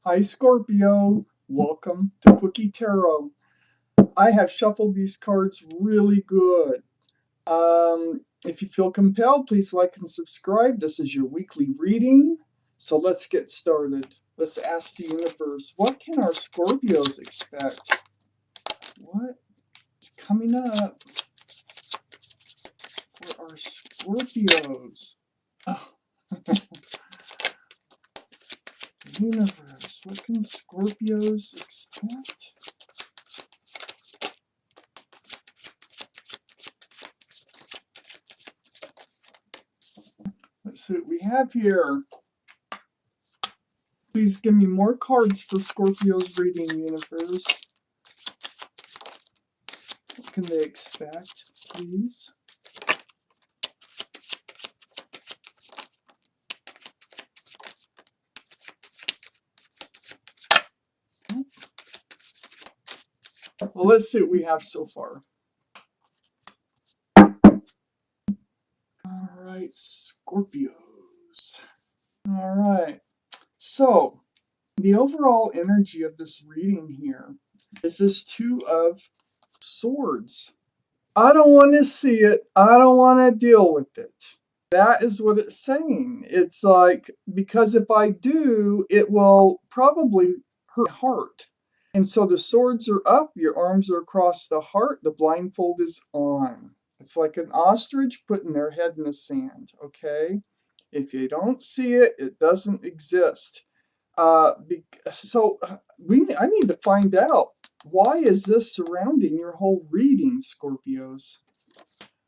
Hi Scorpio, welcome to Quickie Tarot. I have shuffled these cards really good. If you feel compelled, please like and subscribe. This is your weekly reading. So let's get started. Let's ask the universe, what can our Scorpios expect? What is coming up for our Scorpios? Oh. Universe, what can Scorpios expect? Let's see what we have here. Please give me more cards for Scorpio's reading, universe. What can they expect, please? Well, let's see what we have so far. All right, Scorpios. All right. So, the overall energy of this reading here is this Two of Swords. I don't want to see it. I don't want to deal with it. That is what it's saying. It's like, because if I do, it will probably hurt my heart. And so the swords are up, your arms are across the heart, the blindfold is on. It's like an ostrich putting their head in the sand, okay? If you don't see it, it doesn't exist. I need to find out, why is this surrounding your whole reading, Scorpios?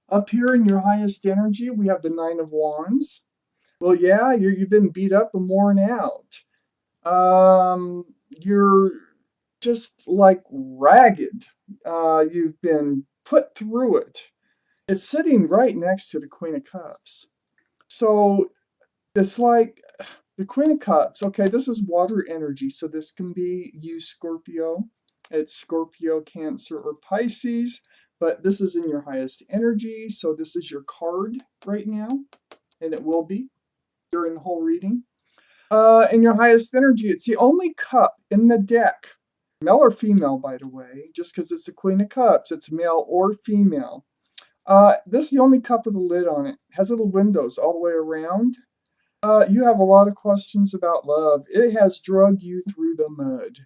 Up here in your highest energy, we have the Nine of Wands. Well, yeah, you've been beat up and worn out. You're just like ragged. You've been put through it. It's sitting right next to the Queen of Cups. So it's like the Queen of Cups. Okay, this is water energy, so this can be you, Scorpio. It's Scorpio, Cancer, or Pisces, but this is in your highest energy, so this is your card right now, and it will be during the whole reading. In your highest energy, it's the only cup in the deck, male or female, by the way, just because it's the Queen of Cups, it's male or female. This is the only cup with a lid on it. It has little windows all the way around. You have a lot of questions about love. It has dragged you through the mud.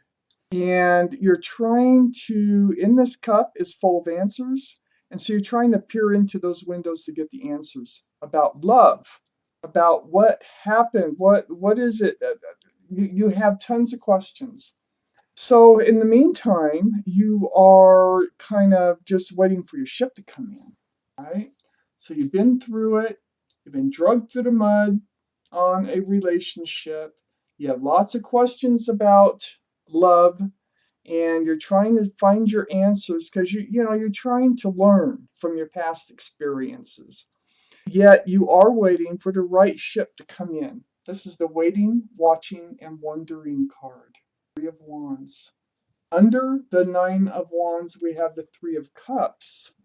And you're trying to, in this cup is full of answers. And so you're trying to peer into those windows to get the answers about love, about what happened, what is it? You have tons of questions. So in the meantime, you are kind of just waiting for your ship to come in, right? So you've been through it. You've been dragged through the mud on a relationship. You have lots of questions about love, and you're trying to find your answers because you're trying to learn from your past experiences. Yet you are waiting for the right ship to come in. This is the waiting, watching, and wondering card. Three of Wands. Under the Nine of Wands, we have the Three of Cups.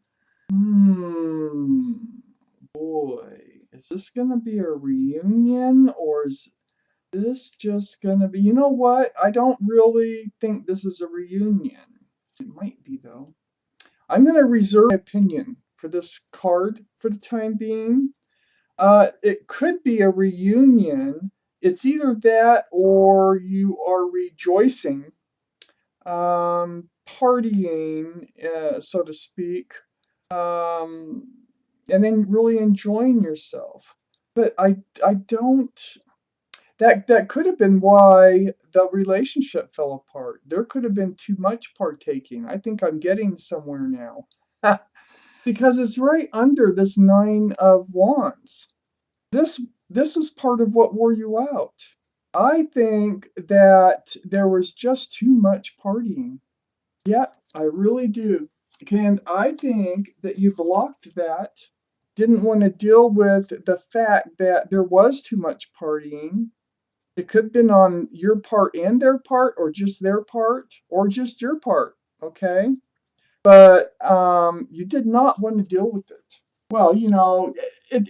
Boy, is this going to be a reunion, or is this just going to be, you know what? I don't really think this is a reunion. It might be, though. I'm going to reserve my opinion for this card for the time being. It could be a reunion. It's either that or you are rejoicing, partying, so to speak, and then really enjoying yourself. But I don't. That could have been why the relationship fell apart. There could have been too much partaking. I think I'm getting somewhere now. Because it's right under this Nine of Wands. This was part of what wore you out. I think that there was just too much partying. Yeah, I really do. And I think that you blocked that, didn't want to deal with the fact that there was too much partying. It could have been on your part and their part, or just their part, or just your part, okay? But you did not want to deal with it. Well, it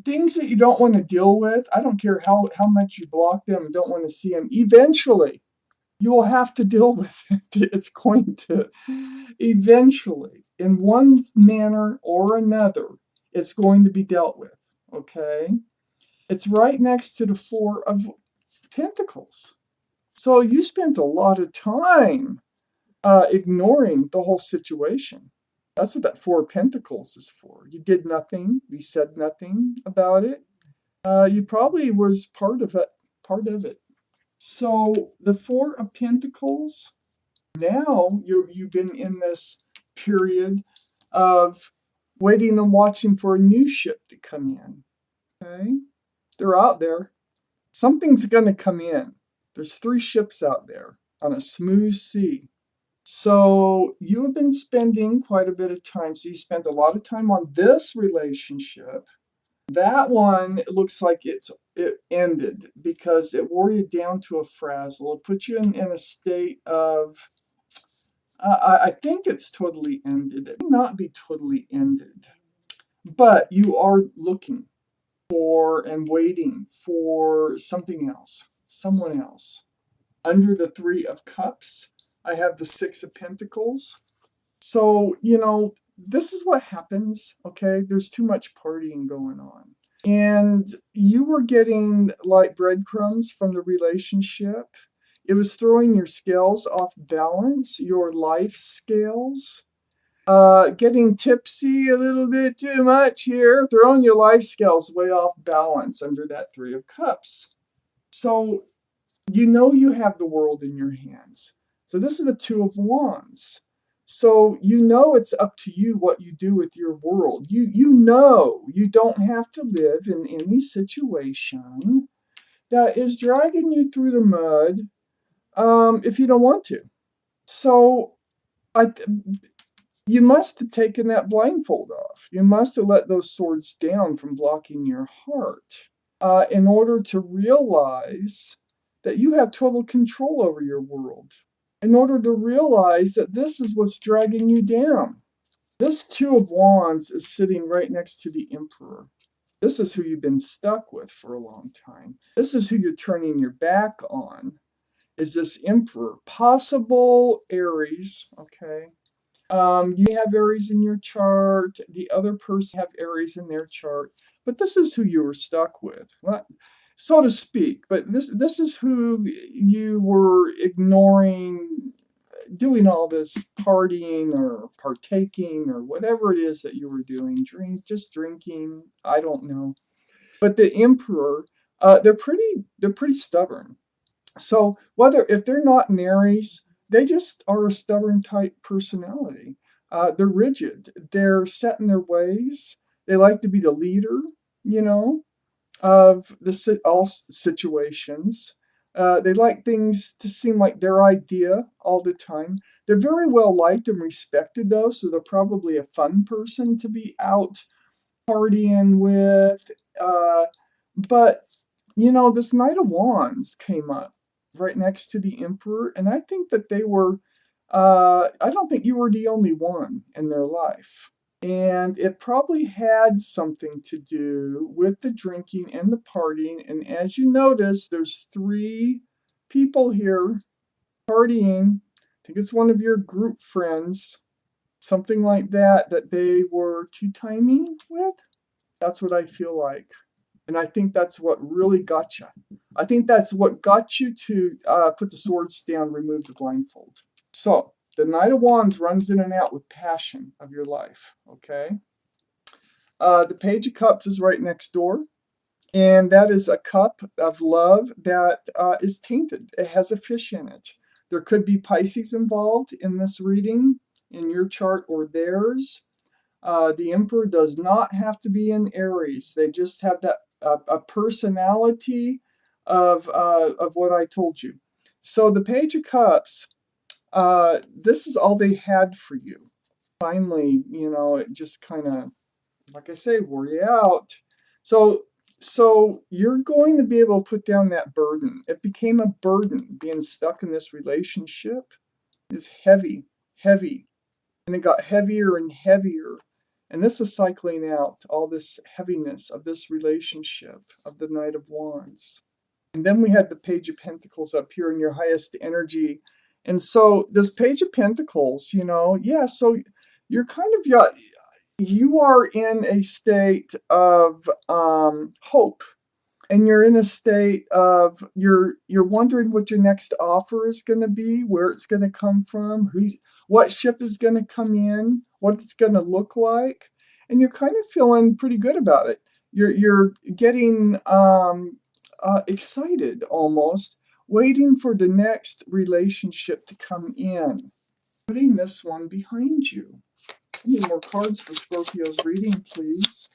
things that you don't want to deal with, I don't care how much you block them and don't want to see them, eventually you will have to deal with it. It's going to, eventually, in one manner or another, it's going to be dealt with. Okay? It's right next to the Four of Pentacles. So you spent a lot of time ignoring the whole situation. That's what that Four of Pentacles is for. You did nothing. You said nothing about it. You probably was part of it. Part of it. So the Four of Pentacles. Now you've been in this period of waiting and watching for a new ship to come in. Okay, they're out there. Something's going to come in. There's 3 ships out there on a smooth sea. So you have been spending quite a bit of time. So you spent a lot of time on this relationship. That one, it looks like it ended because it wore you down to a frazzle. It put you in a state of, I think it's totally ended. It may not be totally ended, but you are looking for and waiting for something else, someone else. Under the 3 of Cups, I have the 6 of Pentacles. So, this is what happens, okay? There's too much partying going on. And you were getting like breadcrumbs from the relationship. It was throwing your scales off balance, your life scales. Getting tipsy a little bit too much here, throwing your life scales way off balance under that 3 of Cups. So you have the world in your hands. So this is the 2 of Wands. So it's up to you what you do with your world. You don't have to live in any situation that is dragging you through the mud if you don't want to. So you must have taken that blindfold off. You must have let those swords down from blocking your heart in order to realize that you have total control over your world. In order to realize that this is what's dragging you down. This 2 of Wands is sitting right next to the Emperor. This is who you've been stuck with for a long time. This is who you're turning your back on, is this Emperor. Possible Aries, okay? You have Aries in your chart. The other person have Aries in their chart. But this is who you were stuck with, so to speak. But this is who you were ignoring, doing all this partying or partaking or whatever it is that you were doing. Just drinking. I don't know. But the Emperor, they're pretty stubborn. So if they're not an Aries, they just are a stubborn type personality. They're rigid. They're set in their ways. They like to be the leader, of all situations. They like things to seem like their idea all the time. They're very well liked and respected, though, so they're probably a fun person to be out partying with. But this Knight of Wands came up right next to the Emperor, and I think that they were, I don't think you were the only one in their life. And it probably had something to do with the drinking and the partying. And as you notice, there's 3 people here partying. I think it's one of your group friends, something like that they were two-timing with. That's what I feel like. And I think that's what really got you. I think that's what got you to put the swords down, remove the blindfold. So the Knight of Wands runs in and out with passion of your life, okay? The Page of Cups is right next door. And that is a cup of love that is tainted. It has a fish in it. There could be Pisces involved in this reading, in your chart or theirs. The Emperor does not have to be in Aries. They just have that a personality of what I told you. So the Page of Cups, this is all they had for you. Finally, it just kind of, like I say, wore you out. So you're going to be able to put down that burden. It became a burden being stuck in this relationship. It's heavy, and it got heavier and heavier. And this is cycling out all this heaviness of this relationship of the Knight of Wands. And then we had the Page of Pentacles up here in your highest energy. And so this Page of Pentacles, yeah, so you're kind of, you are in a state of hope. And you're in a state of you're wondering what your next offer is going to be, where it's going to come from, what ship is going to come in, what it's going to look like, and you're kind of feeling pretty good about it. You're getting excited almost, waiting for the next relationship to come in. Putting this one behind you. I need more cards for Scorpio's reading, please.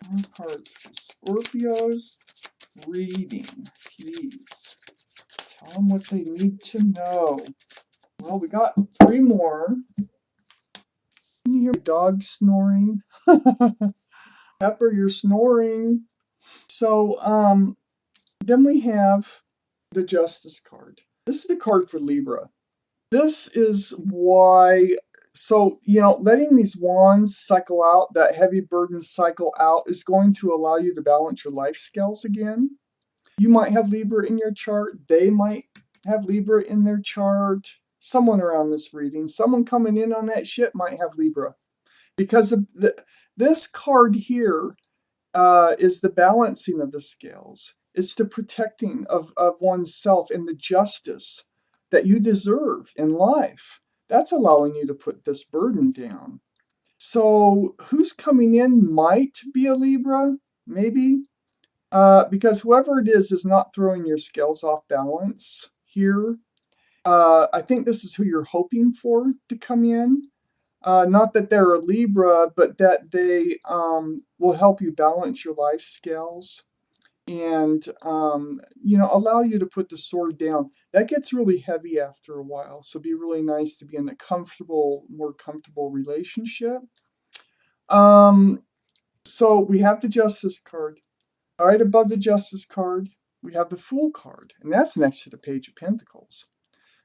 More cards for Scorpio's reading, please. Tell them what they need to know. Well, we got 3 more. Can you hear my dog snoring? Pepper, you're snoring. So, then we have the Justice card. This is the card for Libra. This is why, so, letting these wands cycle out, that heavy burden cycle out, is going to allow you to balance your life scales again. You might have Libra in your chart. They might have Libra in their chart. Someone around this reading, someone coming in on that ship might have Libra. Because this card here is the balancing of the scales. It's the protecting of oneself and the justice that you deserve in life. That's allowing you to put this burden down. So who's coming in might be a Libra, maybe. Because whoever it is not throwing your scales off balance here. I think this is who you're hoping for to come in. Not that they're a Libra, but that they will help you balance your life scales and, allow you to put the sword down. That gets really heavy after a while, so it'd be really nice to be in a more comfortable relationship. So we have the Justice card. All right, above the Justice card, we have the Fool card, and that's next to the Page of Pentacles.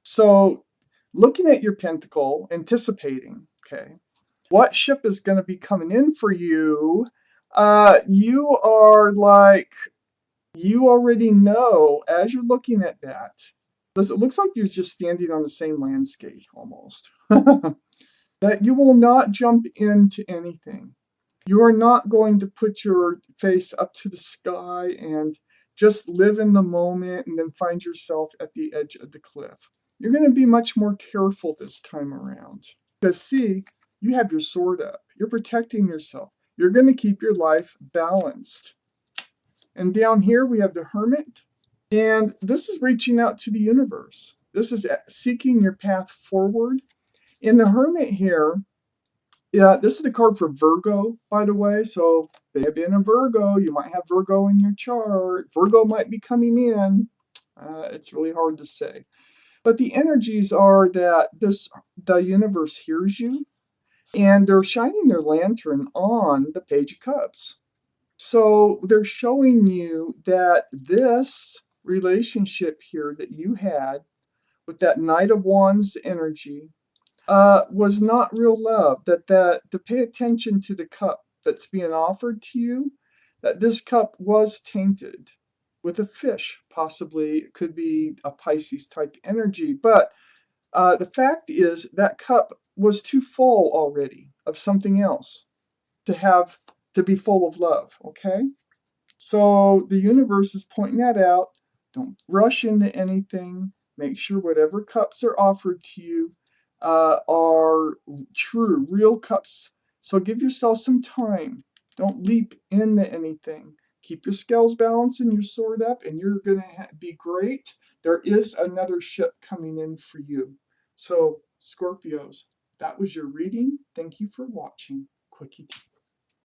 So looking at your pentacle, anticipating, okay, what ship is going to be coming in for you, you are like, you already know as you're looking at that. It looks like you're just standing on the same landscape almost. That you will not jump into anything. You are not going to put your face up to the sky and just live in the moment and then find yourself at the edge of the cliff. You're going to be much more careful this time around. Because see, you have your sword up. You're protecting yourself. You're going to keep your life balanced. And down here we have the Hermit. And this is reaching out to the universe. This is seeking your path forward. In the Hermit here, yeah, this is the card for Virgo, by the way. So they have been a Virgo. You might have Virgo in your chart. Virgo might be coming in. It's really hard to say. But the energies are that the universe hears you, and they're shining their lantern on the Page of Cups. So they're showing you that this relationship here that you had with that Knight of Wands energy was not real love. That to pay attention to the cup that's being offered to you, that this cup was tainted with a fish. Possibly it could be a Pisces type energy, but the fact is that cup was too full already of something else to be full of love. Okay, so the universe is pointing that out. Don't rush into anything. Make sure whatever cups are offered to you are true, real cups. So give yourself some time. Don't leap into anything. Keep your scales balanced and your sword up, and you're going to be great. There is another ship coming in for you. So, Scorpios, that was your reading. Thank you for watching. Quickie.